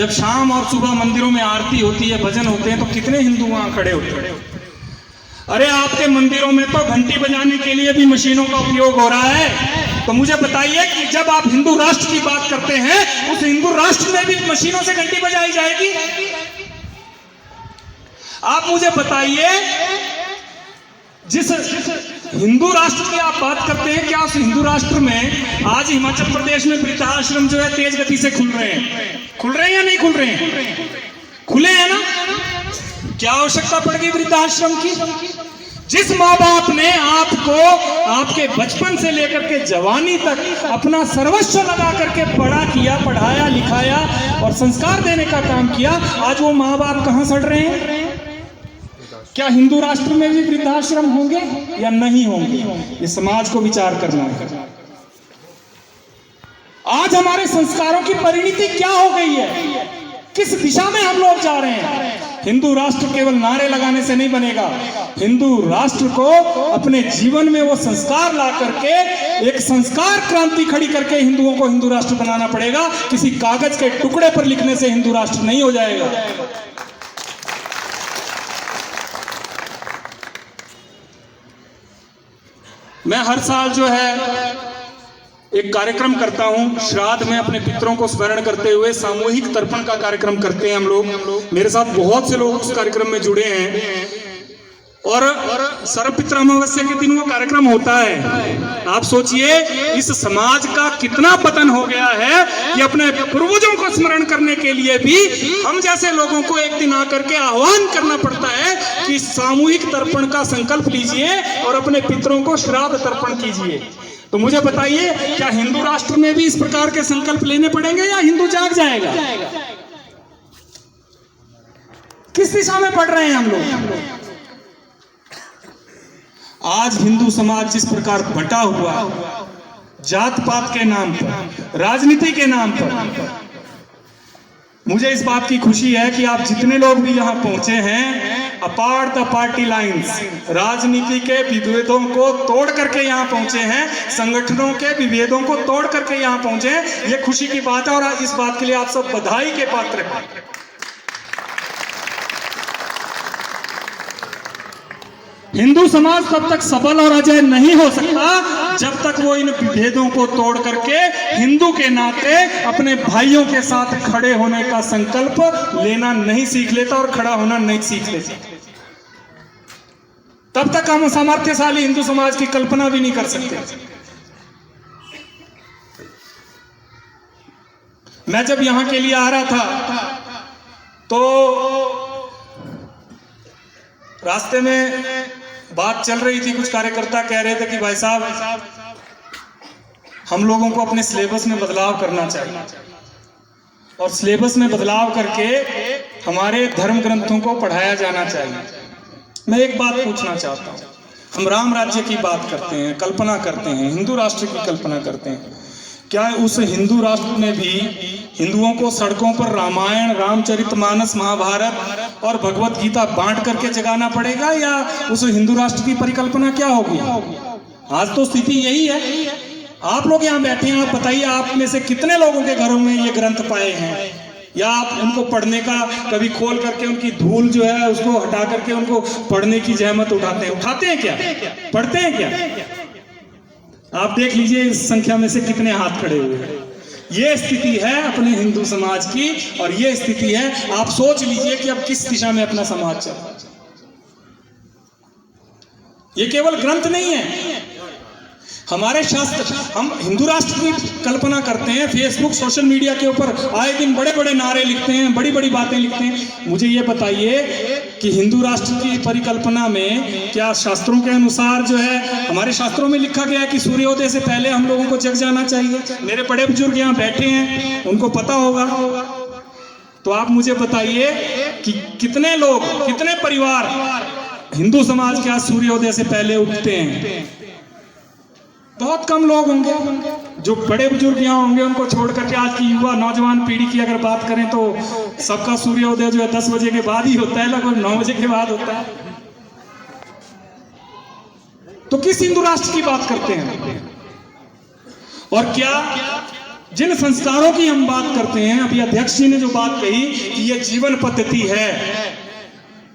जब शाम और सुबह मंदिरों में आरती होती है, भजन होते हैं, तो कितने हिंदू वहां खड़े होते हैं। अरे आपके मंदिरों में तो घंटी बजाने के लिए भी मशीनों का उपयोग हो रहा है। तो मुझे बताइए कि जब आप हिंदू राष्ट्र की बात करते हैं, उस हिंदू राष्ट्र में भी मशीनों से घंटी बजाई जाएगी? आप मुझे बताइए, जिस हिंदू राष्ट्र की आप बात करते हैं, क्या उस हिंदू राष्ट्र में आज हिमाचल प्रदेश में वृद्धाश्रम जो है तेज गति से खुल रहे हैं या नहीं खुल रहे हैं? खुले हैं ना? क्या आवश्यकता पड़ गई वृद्धाश्रम की? जिस माँ बाप ने आपको आपके बचपन से लेकर के जवानी तक अपना सर्वस्व लगा करके बड़ा किया, पढ़ाया लिखाया और संस्कार देने का काम किया, आज वो माँ बाप कहां सड़ रहे हैं? क्या हिंदू राष्ट्र में भी वृद्धाश्रम होंगे या नहीं होंगे? ये समाज को विचार करना है। आज हमारे संस्कारों की परिणति क्या हो गई है? किस दिशा में हम लोग जा रहे हैं? हिंदू राष्ट्र केवल नारे लगाने से नहीं बनेगा। हिंदू राष्ट्र को अपने जीवन में वो संस्कार ला करके, एक संस्कार क्रांति खड़ी करके हिंदुओं को हिंदू राष्ट्र बनाना पड़ेगा। किसी कागज के टुकड़े पर लिखने से हिंदू राष्ट्र नहीं हो जाएगा। मैं हर साल जो है एक कार्यक्रम करता हूं, श्राद्ध में अपने पितरों को स्मरण करते हुए सामूहिक तर्पण का कार्यक्रम करते हैं हम लोग। मेरे साथ बहुत से लोग उस कार्यक्रम में जुड़े हैं और सर्वपितृ अमावस्या के दिन वो कार्यक्रम होता है। आप सोचिए, इस समाज का कितना पतन हो गया है कि अपने पूर्वजों को स्मरण करने के लिए भी हम जैसे लोगों को एक दिन आकर के आह्वान करना पड़ता है कि सामूहिक तर्पण का संकल्प लीजिए और अपने पितरों को श्राद्ध तर्पण कीजिए। तो मुझे बताइए, क्या हिंदू राष्ट्र में भी इस प्रकार के संकल्प लेने पड़ेंगे या हिंदू जाग जाएगा? किस दिशा में पढ़ रहे हैं हम लोग? आज हिंदू समाज जिस प्रकार बटा हुआ, जात पात के नाम पर, राजनीति के नाम पर, मुझे इस बात की खुशी है कि आप जितने लोग भी यहां पहुंचे हैं, अपार्ट द पार्टी लाइंस, राजनीति के विभेदों को तोड़ करके यहां पहुंचे हैं, संगठनों के विभेदों को तोड़ करके यहां पहुंचे हैं। ये खुशी की बात है और इस बात के लिए आप सब बधाई के पात्र हैं। हिंदू समाज तब तक सबल और अजय नहीं हो सकता जब तक वो इन विभेदों को तोड़ करके हिंदू के नाते अपने भाइयों के साथ खड़े होने का संकल्प लेना नहीं सीख लेता और खड़ा होना नहीं सीख लेता। तब तक हम सामर्थ्यशाली हिंदू समाज की कल्पना भी नहीं कर सकते। मैं जब यहां के लिए आ रहा था तो रास्ते में बात चल रही थी, कुछ कार्यकर्ता कह रहे थे कि भाई साहब, हम लोगों को अपने सिलेबस में बदलाव करना चाहिए और सिलेबस में बदलाव करके हमारे धर्म ग्रंथों को पढ़ाया जाना चाहिए। मैं एक बात पूछना चाहता हूँ, हम राम राज्य की बात करते हैं, कल्पना करते हैं, हिंदू राष्ट्र की कल्पना करते हैं, क्या उस हिंदू राष्ट्र में भी हिंदुओं को सड़कों पर रामायण, रामचरितमानस, महाभारत और भगवत गीता बांट करके जगाना पड़ेगा, या उस हिंदू राष्ट्र की परिकल्पना क्या होगी? आज तो स्थिति यही है। आप लोग यहाँ बैठे हैं, आप बताइए, आप में से कितने लोगों के घरों में ये ग्रंथ पाए हैं, या आप उनको पढ़ने का कभी खोल करके उनकी धूल जो है उसको हटा करके उनको पढ़ने की जहमत उठाते हैं क्या? पढ़ते हैं क्या? आप देख लीजिए इस संख्या में से कितने हाथ खड़े हुए हैं। ये स्थिति है अपने हिंदू समाज की, और ये स्थिति है, आप सोच लीजिए कि अब किस दिशा में अपना समाज चल रहा है। ये केवल ग्रंथ नहीं है, हमारे शास्त्र, हम हिंदू राष्ट्र की कल्पना करते हैं, फेसबुक सोशल मीडिया के ऊपर आए दिन बड़े बड़े नारे लिखते हैं, बड़ी बड़ी बातें लिखते हैं। मुझे ये बताइए कि हिंदू राष्ट्र की परिकल्पना में क्या शास्त्रों के अनुसार जो है, हमारे शास्त्रों में लिखा गया है कि सूर्योदय से पहले हम लोगों को जग जाना चाहिए? मेरे बड़े बुजुर्ग यहाँ बैठे हैं, उनको पता होगा। तो आप मुझे बताइए कि कितने लोग, कितने परिवार हिंदू समाज के आज सूर्योदय से पहले उठते हैं? बहुत कम लोग होंगे। जो बड़े बुजुर्ग यहाँ होंगे उनको छोड़ करके आज की युवा नौजवान पीढ़ी की अगर बात करें तो सबका सूर्योदय जो है 10 बजे के बाद ही होता है, लगभग 9 बजे के बाद होता है। तो किस हिंदू राष्ट्र की बात करते हैं? और क्या जिन संस्कारों की हम बात करते हैं, अभी अध्यक्ष जी ने जो बात कही कि ये जीवन पद्धति है,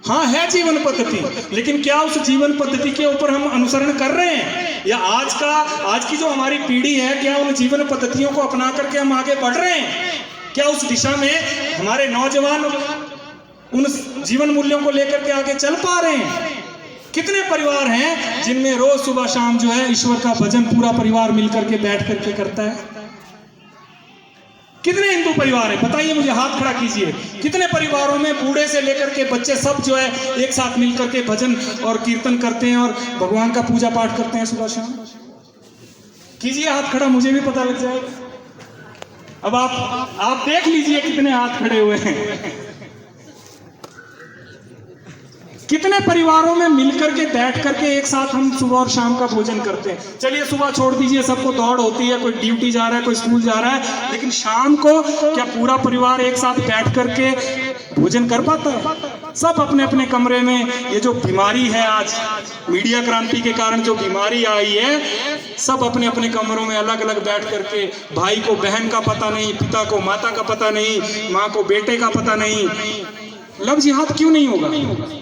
हाँ है जीवन पद्धति, लेकिन क्या उस जीवन पद्धति के ऊपर हम अनुसरण कर रहे हैं, या आज की जो हमारी पीढ़ी है, क्या उन जीवन पद्धतियों को अपना करके हम आगे बढ़ रहे हैं? क्या उस दिशा में हमारे नौजवान उन जीवन मूल्यों को लेकर के आगे चल पा रहे हैं? कितने परिवार हैं जिनमें रोज सुबह शाम जो है ईश्वर का भजन पूरा परिवार मिलकर के बैठ करके करता है? कितने हिंदू परिवार हैं बताइए मुझे, हाथ खड़ा कीजिए। कितने परिवारों में बूढ़े से लेकर के बच्चे सब जो है एक साथ मिलकर के भजन और कीर्तन करते हैं और भगवान का पूजा पाठ करते हैं सुबह शाम? कीजिए हाथ खड़ा, मुझे भी पता लग जाएगा। अब आप देख लीजिए कितने हाथ खड़े हुए हैं। कितने परिवारों में मिलकर के बैठ करके एक साथ हम सुबह और शाम का भोजन करते हैं। चलिए सुबह छोड़ दीजिए, सबको दौड़ होती है, कोई ड्यूटी जा रहा है, कोई स्कूल जा रहा है, लेकिन शाम को क्या पूरा परिवार एक साथ बैठ करके भोजन कर पाता है? सब अपने अपने कमरे में, ये जो बीमारी है आज मीडिया क्रांति के कारण जो बीमारी आई है, सब अपने अपने कमरों में अलग अलग बैठ करके, भाई को बहन का पता नहीं, पिता को माता का पता नहीं, माँ को बेटे का पता नहीं। लव जिहाद क्यों नहीं होगा?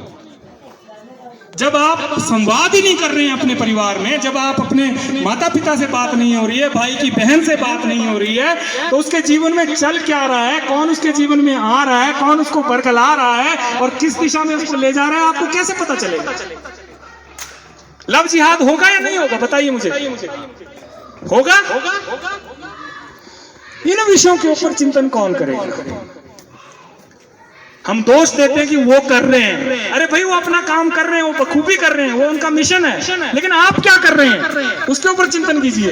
जब आप संवाद ही नहीं कर रहे हैं अपने परिवार में, जब आप अपने माता पिता से बात नहीं हो रही है, भाई की बहन से बात नहीं हो रही है, तो उसके जीवन में चल क्या रहा है, कौन उसके जीवन में आ रहा है, कौन उसको बरकला रहा है और किस दिशा में उसको ले जा रहा है, आपको कैसे पता चलेगा? लव जिहाद होगा या नहीं होगा बताइए मुझे? होगा? इन विषयों के ऊपर चिंतन कौन करेगा? हम दोष देते हैं कि वो कर रहे हैं। अरे भाई वो अपना काम कर रहे हैं, वो बखूबी कर रहे हैं, वो उनका मिशन है, लेकिन आप क्या कर रहे हैं उसके ऊपर चिंतन कीजिए।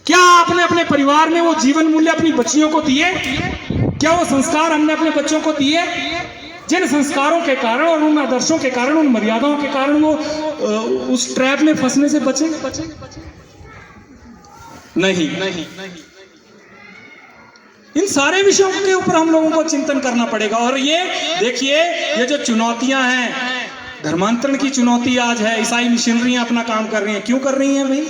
क्या आपने अपने परिवार में वो जीवन मूल्य अपनी बच्चियों को दिए? क्या वो संस्कार हमने अपने बच्चों को दिए जिन संस्कारों के कारण और उन आदर्शों के कारण, उन मर्यादाओं के कारण वो उस ट्रैप में फंसने से बचे? नहीं। इन सारे विषयों के ऊपर हम लोगों को चिंतन करना पड़ेगा। और ये देखिए, ये जो चुनौतियां हैं, धर्मांतरण की चुनौती आज है, ईसाई मिशनरियां अपना काम कर रही हैं। क्यों कर रही हैं भाई?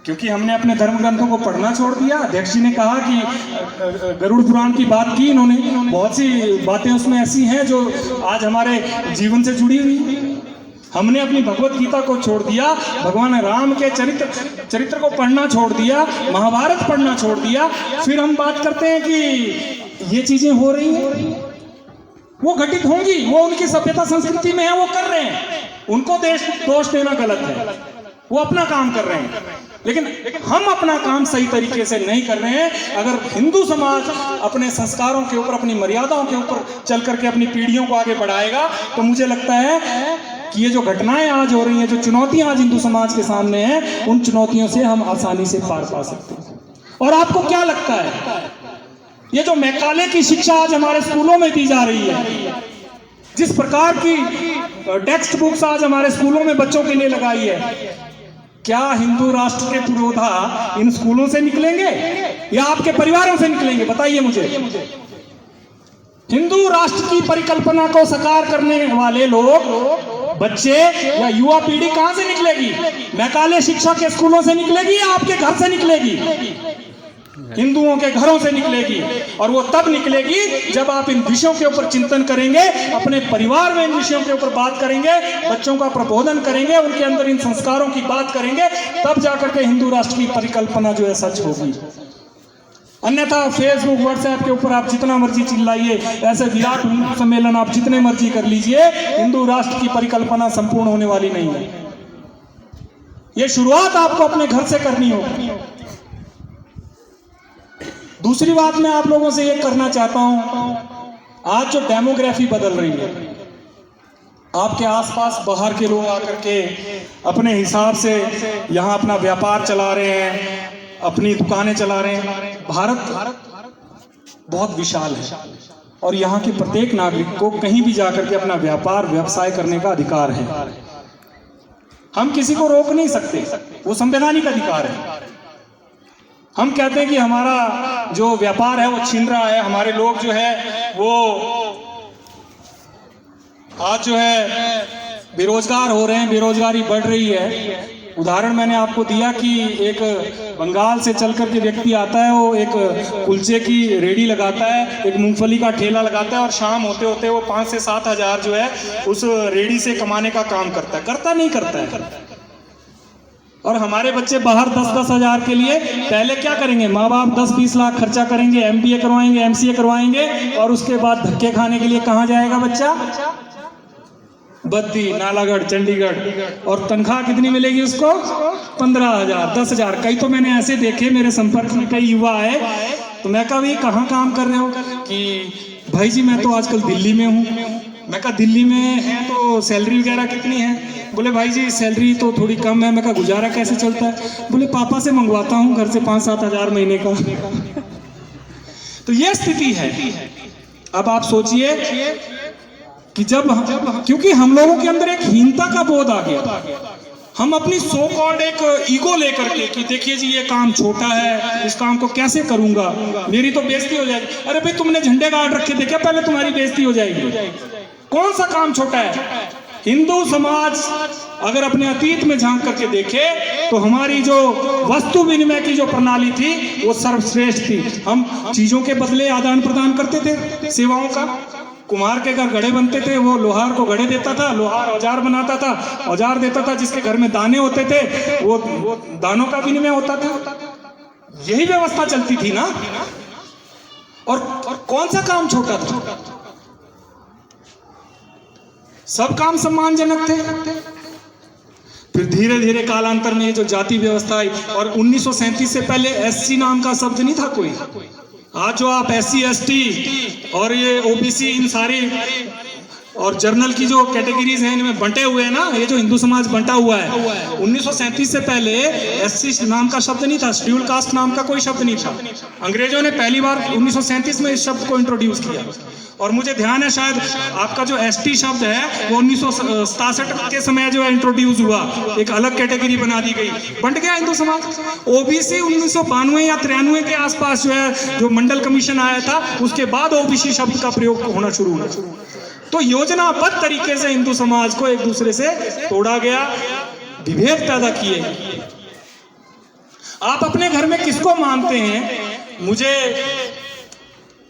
क्योंकि हमने अपने धर्म ग्रंथों को पढ़ना छोड़ दिया। अध्यक्ष जी ने कहा कि गरुड़ पुराण की बात की इन्होंने, बहुत सी बातें उसमें ऐसी हैं जो आज हमारे जीवन से जुड़ी हुई। हमने अपनी भगवत गीता को छोड़ दिया, भगवान राम के चरित्र को पढ़ना छोड़ दिया, महाभारत पढ़ना छोड़ दिया, फिर हम बात करते हैं कि ये चीजें हो रही हैं। वो घटित होंगी, वो उनकी सभ्यता संस्कृति में है, वो कर रहे हैं, उनको दोष देना गलत है, वो अपना काम कर रहे हैं, लेकिन हम अपना काम सही तरीके से नहीं कर रहे हैं। अगर हिंदू समाज अपने संस्कारों के ऊपर, अपनी मर्यादाओं के ऊपर चल करके अपनी पीढ़ियों को आगे बढ़ाएगा, तो मुझे लगता है कि ये जो घटनाएं आज हो रही हैं, जो चुनौतियां आज हिंदू समाज के सामने हैं, उन चुनौतियों से हम आसानी से पार पा सकते हैं। और आपको क्या लगता है, ये जो मैकाले की शिक्षा आज हमारे स्कूलों में दी जा रही है, जिस प्रकार की टेक्स्ट बुक्स आज हमारे स्कूलों में बच्चों के लिए लगाई है, क्या हिंदू राष्ट्र के पुरोधा इन स्कूलों से निकलेंगे या आपके परिवारों से निकलेंगे? बताइए मुझे। हिंदू राष्ट्र की परिकल्पना को साकार करने वाले लोग, बच्चे या युवा पीढ़ी कहां से निकलेगी? मैकाले शिक्षा के स्कूलों से निकलेगी या आपके घर से निकलेगी? हिंदुओं के घरों से निकलेगी। और वो तब निकलेगी जब आप इन विषयों के ऊपर चिंतन करेंगे, अपने परिवार में इन विषयों के ऊपर बात करेंगे, बच्चों का प्रबोधन करेंगे, उनके अंदर इन संस्कारों की बात करेंगे, तब जाकर के हिंदू राष्ट्र की परिकल्पना जो है सच होगी। अन्यथा फेसबुक व्हाट्सएप के ऊपर आप जितना मर्जी चिल्लाइए, ऐसे विराट हिंदू सम्मेलन आप जितने मर्जी कर लीजिए, हिंदू राष्ट्र की परिकल्पना संपूर्ण होने वाली नहीं है। ये शुरुआत आपको अपने घर से करनी होगी। दूसरी बात मैं आप लोगों से ये करना चाहता हूं, आज जो डेमोग्राफी बदल रही है, आपके आसपास बाहर के लोग आकर के अपने हिसाब से यहाँ अपना व्यापार चला रहे हैं, अपनी दुकानें चला रहे हैं। भारत बहुत विशाल है और यहाँ के प्रत्येक नागरिक को कहीं भी जाकर के अपना व्यापार व्यवसाय करने का अधिकार है। हम किसी को रोक नहीं सकते, वो संवैधानिक अधिकार है। हम कहते हैं कि हमारा जो व्यापार है वो छीन रहा है, हमारे लोग जो है वो आज जो है बेरोजगार हो रहे हैं, बेरोजगारी बढ़ रही है। उदाहरण मैंने आपको दिया कि एक बंगाल से चल कर के व्यक्ति आता है, वो एक कुलचे की रेडी लगाता है, एक मूंगफली का ठेला लगाता है और शाम होते होते वो 5 से 7 हज़ार जो है उस रेडी से कमाने का काम करता है। करता नहीं करता है। और हमारे बच्चे बाहर 10-10 हज़ार के लिए पहले क्या करेंगे, माँ बाप 10-20 लाख खर्चा करेंगे, MBA करवाएंगे, MCA करवाएंगे, और उसके बाद धक्के खाने के लिए कहाँ जाएगा बच्चा? बद्दी, नालागढ़, चंडीगढ़। और तनख्वाह कितनी मिलेगी उसको? 15,000, 10,000। कई तो मैंने ऐसे देखे, मेरे संपर्क में कई युवा आए, तो मैं कहा भाई कहाँ काम कर रहे हो? कि भाई जी मैं तो आजकल दिल्ली में हूँ। मैं कहा दिल्ली में है तो सैलरी वगैरह कितनी है? बोले भाई जी सैलरी तो थोड़ी कम है। मैं कहा गुजारा कैसे चलता है? बोले पापा से मंगवाता हूँ घर से 5-7 हज़ार महीने का। तो ये स्थिति है। अब आप सोचिए कि जब क्योंकि हम लोगों के अंदर एक हीनता का बोध आ गया, हम अपनी सो कॉल्ड एक ईगो लेकर के कि देखिए जी ये काम छोटा है, इस काम को कैसे करूंगा, मेरी तो बेइज्जती हो जाएगी। अरे भाई तुमने झंडे गाड़ रखे थे क्या? पहले तुम्हारी बेइज्जती हो जाएगी। कौन सा काम छोटा है? हिंदू समाज अगर अपने अतीत में झांक करके देखे तो हमारी जो वस्तु विनिमय की जो प्रणाली थी वो सर्वश्रेष्ठ थी। हम चीजों के बदले आदान प्रदान करते थे, सेवाओं का। कुम्हार के घर घड़े बनते थे, वो लोहार को घड़े देता था, लोहार औजार बनाता था, औजार देता था। जिसके घर में दाने होते थे वो दानों का विनिमय होता था। यही व्यवस्था चलती थी ना। और कौन सा काम छोटा था? सब काम सम्मानजनक थे। फिर धीरे धीरे कालांतर में ये जो जाति व्यवस्था आई, और 1937 से पहले SC नाम का शब्द नहीं था कोई। आज जो आप SC ST और ये OBC इन सारी और जर्नल की जो कैटेगरीज हैं इनमें बंटे हुए हैं ना, ये जो हिंदू समाज बंटा हुआ है, 1937 से पहले SC नाम का शब्द नहीं था, शेड्यूल कास्ट नाम का कोई शब्द नहीं था। अंग्रेजों ने पहली बार 1937 में इस शब्द को इंट्रोड्यूस किया। और मुझे ध्यान है शायद आपका जो ST शब्द है वो 1967 के समय जो है इंट्रोड्यूस हुआ, एक अलग कैटेगरी बना दी गई, बंट गया हिंदू समाज। OBC 1992 या 93 के आसपास जो है जो मंडल कमीशन आया था, उसके बाद OBC शब्द का प्रयोग होना शुरू हुआ। तो योजनाबद्ध तरीके से हिंदू समाज को एक दूसरे से तोड़ा गया, विभेद पैदा किए। आप अपने घर में किसको मानते हैं? मुझे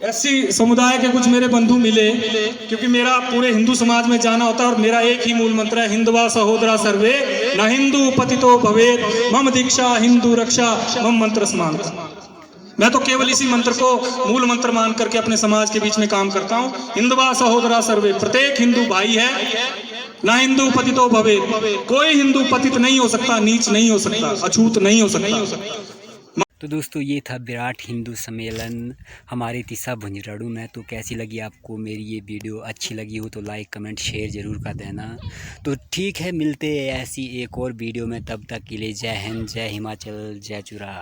SC समुदाय के कुछ मेरे बंधु मिले, क्योंकि मेरा पूरे हिंदू समाज में जाना होता है और मेरा एक ही मूल मंत्र है, हिंदवा सहोदरा सर्वे न हिंदू पतितो भवेत, मम दीक्षा हिंदू रक्षा मम मंत्र समान। मैं तो केवल इसी मंत्र को मूल मंत्र मान करके अपने समाज के बीच में काम करता हूँ। हिंदवा सहोदरा सर्वे, प्रत्येक हिंदू भाई है, ना हिंदू पतितो भवेत। कोई हिंदू पतित नहीं हो सकता, नीच नहीं हो सकता, अछूत नहीं हो सकता। तो दोस्तों ये था विराट हिंदू सम्मेलन हमारे तीसा भुंजराड़ू में। तो कैसी लगी आपको मेरी ये वीडियो? अच्छी लगी हो तो लाइक कमेंट शेयर ज़रूर कर देना। तो ठीक है, मिलते हैं ऐसी एक और वीडियो में, तब तक के लिए जय हिंद, जय हिमाचल, जय चुरा।